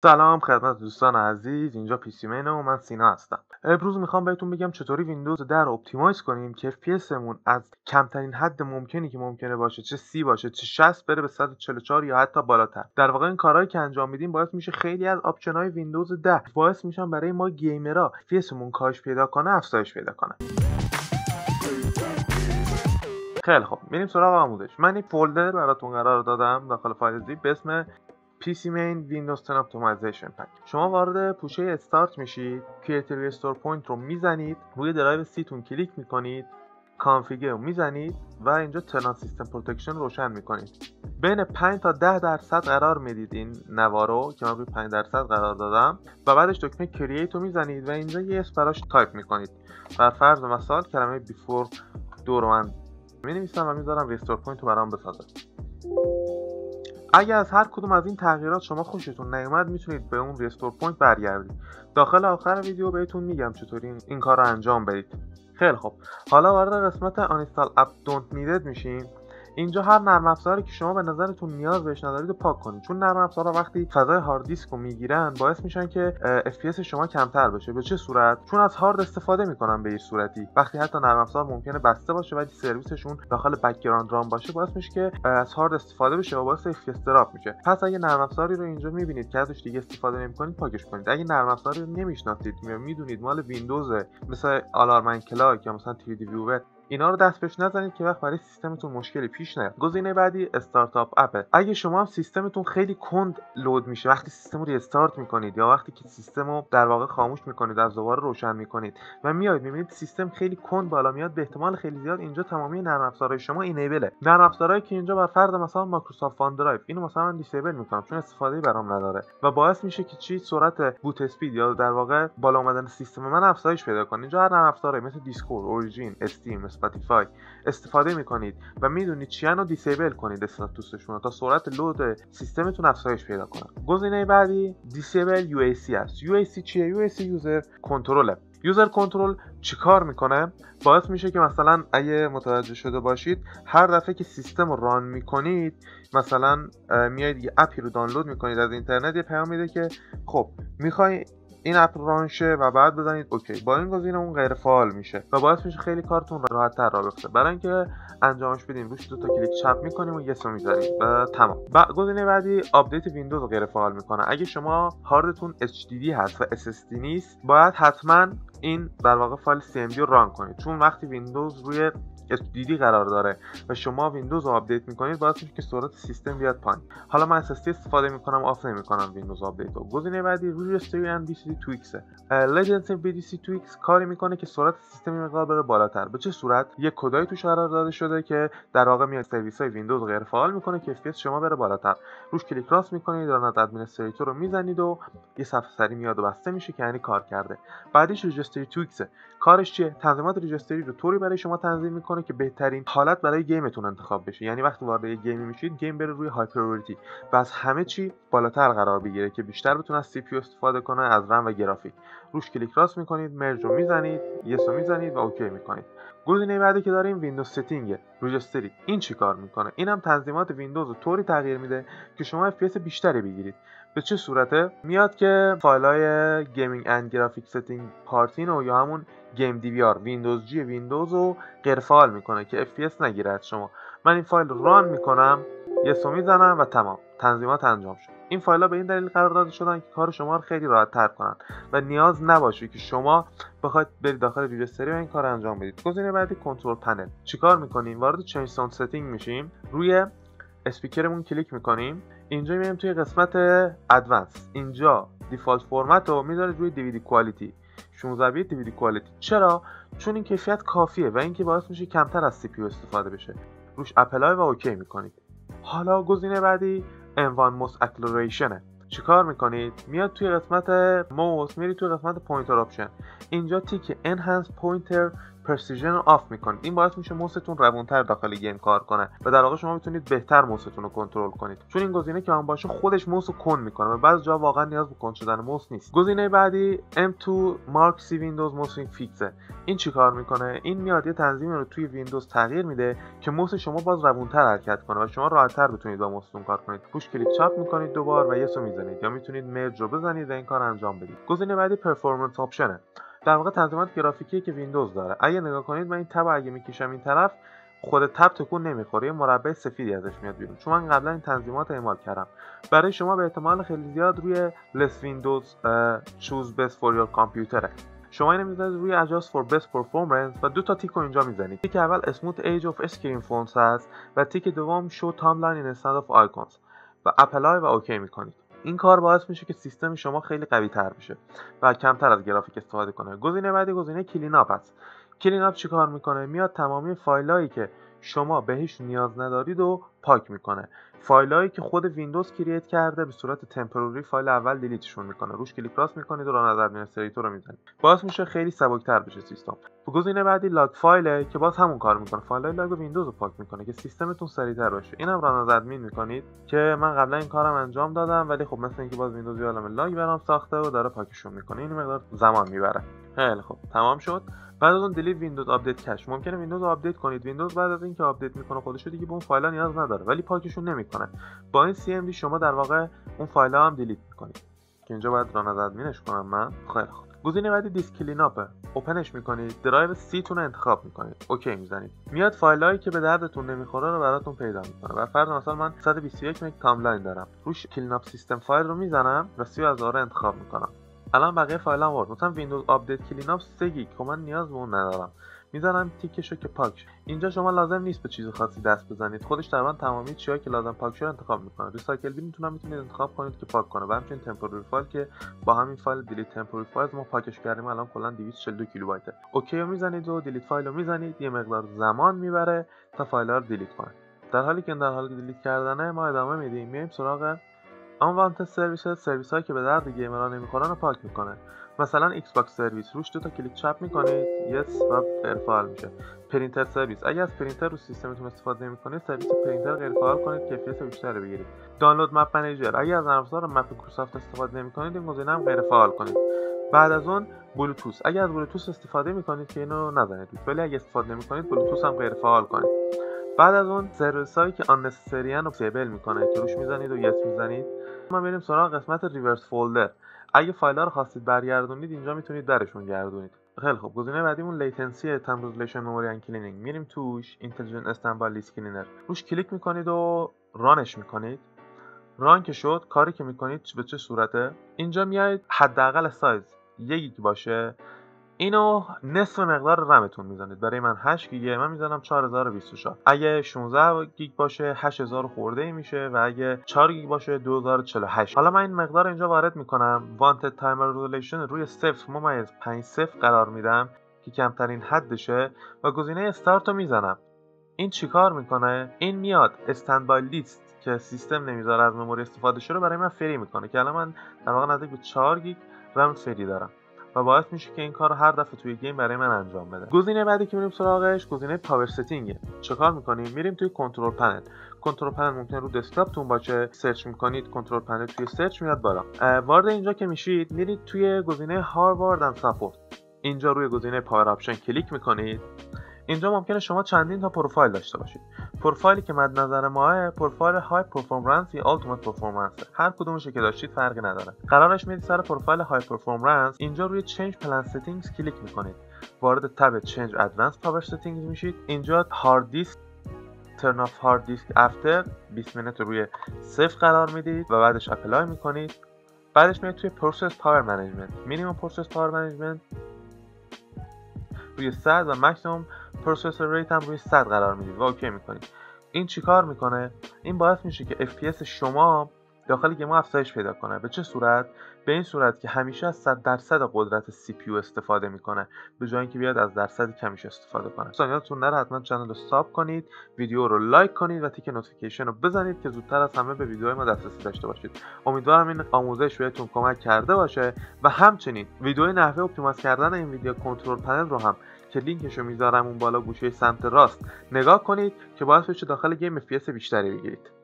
سلام خدمت دوستان عزیز، اینجا پیسیمن و من سینا هستم. امروز میخوام بهتون بگم چطوری ویندوز 10 رو اپتیمایز کنیم که FPS مون از کمترین حد ممکنی که ممکنه باشه، چه 30 باشه چه 60 بره به 144 یا حتی بالاتر. در واقع این کارهایی که انجام میدیم باعث میشه خیلی از آپشن‌های ویندوز 10 باعث میشن برای ما گیمرها FPS مون کاهش پیدا کنه، افزایش پیدا کنه. خیلی خب، میریم سراغ آموزش. من این فولدر براتون قرار دادم داخل فایل زیپ به اسم PC Main Windows 10 Optimization Pack. شما وارد پوشه استارت میشید، Create Restore Point رو میزنید، روی درایو سیتون کلیک میکنید، کانفیگر رو میزنید و اینجا ترن سیستم پروتکشن روشن میکنید. بین 5 تا 10% قرار میدید این نوارو که من روی 5% قرار دادم و بعدش دکمه کرییت رو میزنید و اینجا یه اسم براش تایپ میکنید. بر فرض مثال کلمه بیفور دو رو من مینویسم و میذارم ریستور پوینت رو برام بسازه. اگه از هر کدوم از این تغییرات شما خوشتون نیومد میتونید به اون ریستور پوینت برگردید. داخل آخر ویدیو بهتون میگم چطوری این کار رو انجام بدید. خیلی خوب، حالا وارد قسمت Uninstall App Don't Needed میشیم. اینجا هر نرم افزاری که شما به نظرتون نیاز بهش ندارید رو پاک کنید، چون نرم افزارها وقتی فضای هارد دیسک رو میگیرن باعث میشن که FPS شما کمتر بشه. به چه صورت؟ چون از هارد استفاده میکنن به این صورتی. وقتی حتی نرم افزار ممکنه بسته باشه ولی سرویسشون داخل بک‌گراند رام باشه باعث میشه که از هارد استفاده بشه و باعث FPS دراپ میشه. پس اگه نرم افزاری رو اینجا میبینید که ازش دیگه استفاده نمیکنید پاکش کنید. اگه نرم افزاری رو نمیشناسید یا میدونید مال ویندوز مثل آلارمن کلاک یا مثلا 3D ویور، اینا رو دست بهش نزنید که وقت برای سیستمتون مشکلی پیش نیاد. گزینه بعدی استارتاپ اپه. اگه شما هم سیستمتون خیلی کند لود میشه وقتی سیستم رو ریستارت میکنید یا وقتی که سیستم رو در واقع خاموش میکنید از دوباره روشن میکنید و میایید میبینید سیستم خیلی کند بالا میاد، به احتمال خیلی زیاد اینجا تمامی نرم افزارهای شما اینیبله. نرم افزارهایی که اینجا بر فرض مثلا مایکروسافت فان درایو، اینو مثلا من دیسیبل میکنم چون استفاده برام نداره و باعث میشه که چی سرعت بوت اسپید یا در واقع بالا اومدن سیستم من افزایش پیدا کنه. اینجا هر نرم افزاری مثل دیسکورد، اورجین، استیم، اسپاتیفای استفاده میکنید و میدونید چی رو دیسیبل کنید استاتوسشون رو تا سرعت لود سیستمتون افزایش پیدا کنه. گزینه بعدی دیسیبل UAC است. UAC چیه؟ UAC یوزر کنترل. یوزر کنترل چیکار میکنه؟ باعث میشه که مثلا اگه متوجه شده باشید هر دفعه که سیستم رو ران میکنید، مثلا میایید یه اپی رو دانلود میکنید از اینترنت، یه پیام میده که خب میخوای این اپ ران شه و بعد بزنید اوکی. با این گزینه اون غیر فعال میشه و باعث میشه خیلی کارتون راحت تر راه بیفته. برای اینکه انجامش بدیم روش دو تا کلیک چپ میکنیم و یس رو میذاریم و تمام. گزینه بعدی آپدیت ویندوز رو غیر فعال میکنه. اگه شما هاردتون HDD هست و SSD نیست باید حتما این در واقع فایل CMD رو ران کنید، چون وقتی ویندوز روی HDD قرار داره و شما ویندوز رو آپدیت میکنید باعث میشه که سرعت سیستم بیاد پایین. حالا من SSD استفاده میکنم، آف نمیکنم ویندوز آپدیت رو. گزینه بعدی رجستری اند BCD تویکس. لژندز BCD تویکس کاری میکنه که سرعت سیستم مقدار بره بالاتر. به چه صورت؟ یک کدای توش قرار داده شده که در واقع میاد سرویس های ویندوز غیر فعال میکنه که FPS شما بره بالاتر. روش کلیک راست میکنید، ران از ادمنستریتور رو میزنید و یه صفحه سری میاد و بسته میشه که یعنی کار کرده. بعدش رجستری تویکس. کارش چیه؟ تنظیمات رجستری رو طوری برای شما تنظیم میکنه که بهترین حالت برای گیمتون انتخاب بشه. یعنی وقتی وارد یک گیمی میشید گیم بره روی های پرایوریتی و از همه چی بالاتر قرار بگیره که بیشتر بتونه از CPU استفاده کنه، از رم و گرافیک. روش کلیک راست میکنید، مرج رو میزنید، یس رو میزنید و اوکی میکنید. گزینه بعدی که داریم ویندوز ستینگ رجستری. این چی کار میکنه؟ اینم تنظیمات ویندوز رو طوری تغییر میده که شما FPS بیشتری بگیرید. به چه صورته؟ میاد که فایلای گیمینگ اند گرافیک ستینگ پارتینو یا همون گیم DVR ویندوز جی ویندوز رو غیر فعال میکنه که FPS نگیره از شما. من این فایل رو ران میکنم، یس رو میزنم و تمام، تنظیمات انجام شد. این فایل ها به این دلیل قرار داده شدن که کار شما رو خیلی راحت تر کنن و نیاز نباشه که شما بخواید برید داخل رجستری و این کار انجام بدید. گزینه بعدی کنترل پنل. چیکار میکنیم؟ وارد چنج ساوند ستینگ میشیم، روی اسپیکرمون کلیک میکنیم، اینجا میایم توی قسمت ادوانس، اینجا دیفالت فرمت رو میذارید روی DVD کوالیتی 16 بیت DVD کوالیتی. چرا؟ چون این کیفیت کافیه و اینکه باعث میشه کمتر از CPU استفاده بشه. روش اپلای و اوکی میکنید. حالا گزینه بعدی M1 Mouse Acceleration. چیکار میکنید؟ میاد توی قسمت موس، میرید توی قسمت پوینتر آپشن، اینجا تیک Enhance Pointer پرسیژن رو آف میکنید. این باعث میشه موستون روونتر داخل گیم کار کنه و در واقع شما میتونید بهتر موستون رو کنترل کنید، چون این گزینه که آن باشه خودش موس رو کند میکنه و بعضی جا واقعا نیاز به کند شدن موس نیست. گزینه بعدی M2 Mark C Windows Mousing Fix. این چیکار میکنه؟ این میاد یه تنظیمی رو توی ویندوز تغییر میده که موس شما باز روونتر حرکت کنه و شما راحت‌تر بتونید با موستون کار کنید. روش کلیک چاپ میکنید دوبار و یسو میزنید، یا میتونید مرج رو بزنید و این کار انجام بدید. گزینه بعدی پرفورمنس آپشنه. در واقع تنظیمات گرافیکی که ویندوز داره. اگه نگاه کنید من این تب اگه میکشم این طرف، خود تب تکون نمیخوره، یه مربع سفیدی ازش میاد بیرون، چون من قبلا این تنظیمات اعمال کردم. برای شما به احتمال خیلی زیاد روی Less Windows Choose Best for Your Computer. شما اینو میذارید روی Adjust for Best Performance و دو تا تیک رو اینجا میزنید. تیک اول Smooth Edge of Screen Fonts هست و تیک دوم Show Timeline Instead of Icons و اپلای و اوکی میکنید. این کار باعث میشه که سیستم شما خیلی قوی تر بشه و کمتر از گرافیک استفاده کنه. گزینه بعدی گزینه کلین اپ است. کلین اپ چیکار میکنه؟ میاد تمامی فایلایی که شما بهش نیاز ندارید و پاک میکنه. فایلایی که خود ویندوز کرییت کرده به صورت تمپوری فایل اول دیلیتشون میکنه. روش کلیک راست میکنید و ران از ادمنستریتور رو میزنید. باعث میشه خیلی سبکتر بشه سیستم. گزینه بعدی لاگ فایله که باز همون کار میکنه. فایلای لاگ ویندوز رو پاک میکنه که سیستمتون سریعتر باشه. اینم ران از ادمین میکنید که من قبلا این کارم انجام دادم، ولی خب مثلا اینکه باز ویندوز یه عالمه لاگ برام ساخته و داره پاکشون میکنه. این مقدار زمان میبره. خیلی خب تمام شد. بعد از اون دیلیت ویندوز آپدیت کش. ممکنه ویندوز رو آپدیت کنید. ویندوز بعد از اینکه آپدیت میکنه خودش دیگه به اون فایل‌ها نیاز نداره، ولی پاکشون نمیکنه. با این CMD شما در واقع اون فایل‌ها هم دیلیت میکنید که اینجا باید ران از ادمینش کنم من. خیلی خوب. گزینه بعدی دیسک کلین اپه. اوپنش میکنید، درایو C تون رو انتخاب میکنید، اوکی میزنید. میاد فایلایی که به دردتون نمیخوره رو براتون پیدا میکنه. بر فرض مثلا من 121 مگ تایملاین دارم، روش کلین اپ سیستم فایل رو میزنم و 30 از آره انتخاب میکنم. الان بقیه فایلام ورد. مثلا ویندوز آپدیت کلین اپ 3 گیگ که من نیاز به اون ندارم، میذارم تیکشو که پاک. اینجا شما لازم نیست به چیز خاصی دست بزنید، خودش تقریبا تمامی چیزایی که لازم پاک شه انتخاب میکنه. ریسایکل بین میتونید انتخاب کنید که پاک کنه و همچنین تمپوری فایل که با همین فایل دیلیت تمپوری فایل ما پاکش کردیم الان کلا 242 کیلوبایته. اوکی رو میزنید و دیلیت فایل رو میزنید. یه مقدار زمان میبره تا فایل ها رو دیلیت کنه. در حالی که در حال دیلیت کردنه ما ادامه میدیم، میایم سراغ Unwanted Services. سرویس هایی که به درد گیمرها نمیخورن رو پاک میکنه. مثلا ایکس باکس سرویس، روش دو تا کلیک چپ میکنید، یس و غیر فعال میشه. پرینتر سرویس، اگه از پرینتر رو سیستمتون استفاده نمیکنید، سرویس پرینتر غیر فعال کنید، کیفیت بیشتر بگیرید. دانلود مپ منیجر، اگه از نرم افزار مپ مایکروسافت استفاده نمیکنید، این گزینه هم غیر فعال کنید. بعد از اون بلوتوث، اگه از بلوتوث استفاده میکنید که اینو نزنید، ولی اگه استفاده نمیکنید بلوتوث هم غیر فعال کنید. بعد از اون سرویس هایی که unnecessary رو دیسیبل میکنه که روش میزنید و یس میزنید. ما بریم سراغ قسمت ریورس فولدر. اگه فایل‌ها رو خواستید برگردونید اینجا میتونید درشون گردونید. خیلی خوب. گزینه بعدیمون لیتنسی تمپریچر مموری ان کلینینگ. میریم توش اینتلیجنت استندبای لیست کلینر. روش کلیک میکنید و رانش میکنید. ران که شد، کاری که میکنید به چه صورته؟ اینجا میایید حداقل سایز 1 گیگ باشه. اینو نصف مقدار رمتون میزنید. برای من 8 گیگه، من میزنم 4024. اگه 16 گیگ باشه 8000 خورده ای میشه و اگه 4 گیگ باشه 2048. حالا من این مقدار اینجا وارد میکنم. wanted timer resolution روی 0.50 قرار میدم که کمترین حدشه و گزینه استارت رو میزنم. این چیکار میکنه؟ این میاد استندبای لیست که سیستم نمیذاره از مموری استفاده شه رو برای من فری میکنه که الان من در واقع نزدیک به 4 گیگ رم فری دارم و باعث میشه که این کار هر دفعه توی گیم برای من انجام بده. گزینه بعدی که میریم سراغش گزینه پاور ستینگه. چیکار میکنیم؟ میریم توی کنترل پنل. کنترل پنل ممکنه رو دسکتاپتون باشه، سرچ میکنید کنترل پنل توی سرچ میاد بالا. وارد اینجا که میشید میرید توی گزینه هاروارد اند ساپورت. اینجا روی گزینه پاور آپشن کلیک میکنید. اینجا ممکنه شما چندین تا پروفایل داشته باشید. پروفایلی که مد نظر ماه پروفایل های پرفورمنس یا التیمت پرفورمنس. هر کدومش که داشتید فرقی نداره. قرارش میاد سر پروفایل های پرفورمنس. اینجا روی چنج پلان سیتینگز کلیک میکنید. وارد تب چنج ادوانس پاور سیتینگز میشید. اینجا هارد دیسک ترن آف هارد دیسک افتر 20 مینوت روی 0 قرار میدید و بعدش اپلای میکنید. بعدش میاد توی پروسس پاور منیجمنت. مینیمم پروسس پاور منیجمنت روی 100 و ماکسیمم پروسسور ریت هم روی 100 قرار میدید و اوکی میکنید. این چیکار میکنه؟ این باعث میشه که FPS شما داخل گیم افزایش پیدا کنه. به چه صورت؟ به این صورت که همیشه از 100% قدرت CPU استفاده میکنه به جای اینکه بیاد از درصد کمیش استفاده کنه. یادتون نره حتما کانال رو ساب کنید، ویدیو رو لایک کنید و تیک نوتیفیکیشن رو بزنید که زودتر از همه به ویدیوهای ما دسترسی داشته باشید. امیدوارم این آموزش بهتون کمک کرده باشه و همچنین ویدیوی نحوه اپتیمایز کردن این ویدیو کنترل پنل رو هم که لینکشو میذارم اون بالا گوشه سمت راست نگاه کنید که باعث بشه داخل گیم FPS بیشتری بگیرید.